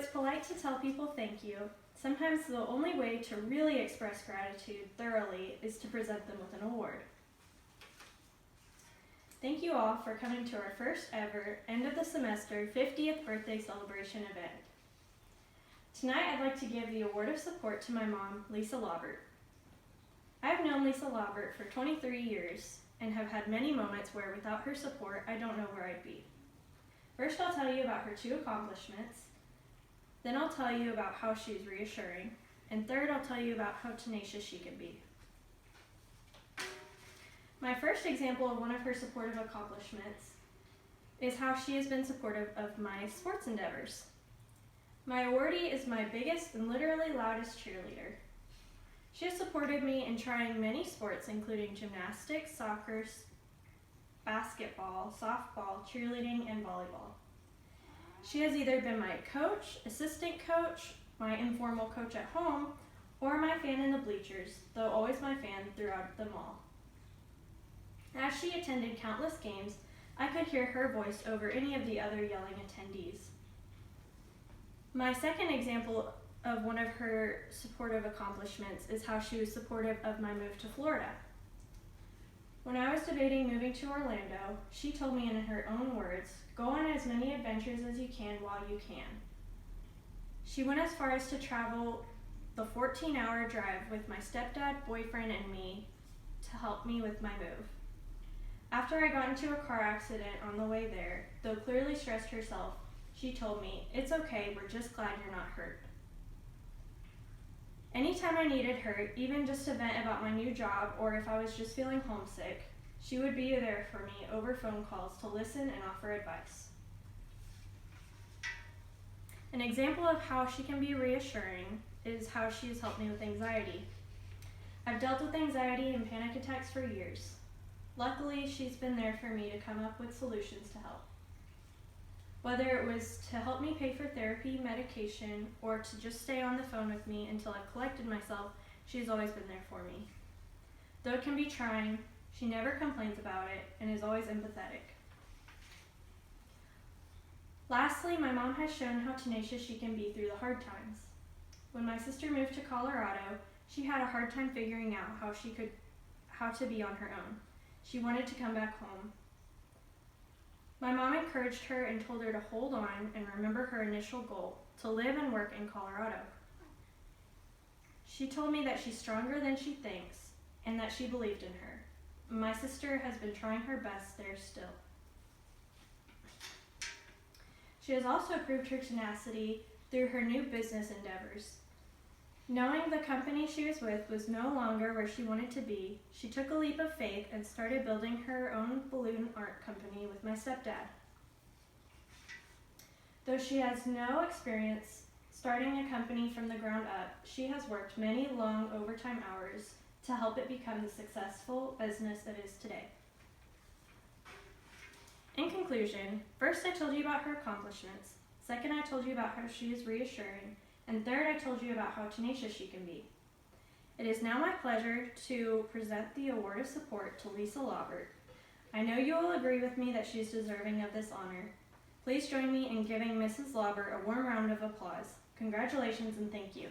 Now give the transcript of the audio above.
it's polite to tell people thank you, sometimes the only way to really express gratitude thoroughly is to present them with an award. Thank you all for coming to our first ever end of the semester 50th birthday celebration event. Tonight I'd like to give the award of support to my mom, Lisa Laubert. I've known Lisa Laubert for 23 years and have had many moments where without her support I don't know where I'd be. First I'll tell you about her 2 accomplishments, then I'll tell you about how she's reassuring, and third I'll tell you about how tenacious she can be. My first example of one of her supportive accomplishments is how she has been supportive of my sports endeavors. My awardee is my biggest and literally loudest cheerleader. She has supported me in trying many sports including gymnastics, soccer, basketball, softball, cheerleading, and volleyball. She has either been my coach, assistant coach, my informal coach at home, or my fan in the bleachers, though always my fan throughout them all. As she attended countless games, I could hear her voice over any of the other yelling attendees. My second example of one of her supportive accomplishments is how she was supportive of my move to Florida. When I was debating moving to Orlando, she told me in her own words, "Go on as many adventures as you can while you can." She went as far as to travel the 14-hour drive with my stepdad, boyfriend, and me to help me with my move. After I got into a car accident on the way there, though clearly stressed herself, she told me, "It's okay, we're just glad you're not hurt." Anytime I needed her, even just to vent about my new job or if I was just feeling homesick, she would be there for me over phone calls to listen and offer advice. An example of how she can be reassuring is how she has helped me with anxiety. I've dealt with anxiety and panic attacks for years. Luckily, she's been there for me to come up with solutions to help. Whether it was to help me pay for therapy, medication, or to just stay on the phone with me until I've collected myself, she's always been there for me. Though it can be trying, she never complains about it and is always empathetic. Lastly, my mom has shown how tenacious she can be through the hard times. When my sister moved to Colorado, she had a hard time figuring out how to be on her own. She wanted to come back home. My mom encouraged her and told her to hold on and remember her initial goal, to live and work in Colorado. She told me that she's stronger than she thinks and that she believed in her. My sister has been trying her best there still. She has also proved her tenacity through her new business endeavors. Knowing the company she was with was no longer where she wanted to be, she took a leap of faith and started building her own balloon art company with my stepdad. Though she has no experience starting a company from the ground up, she has worked many long overtime hours to help it become the successful business it is today. In conclusion, first I told you about her accomplishments, second I told you about how she is reassuring, and third, I told you about how tenacious she can be. It is now my pleasure to present the award of support to Lisa Laubert. I know you will agree with me that she is deserving of this honor. Please join me in giving Mrs. Laubert a warm round of applause. Congratulations and thank you.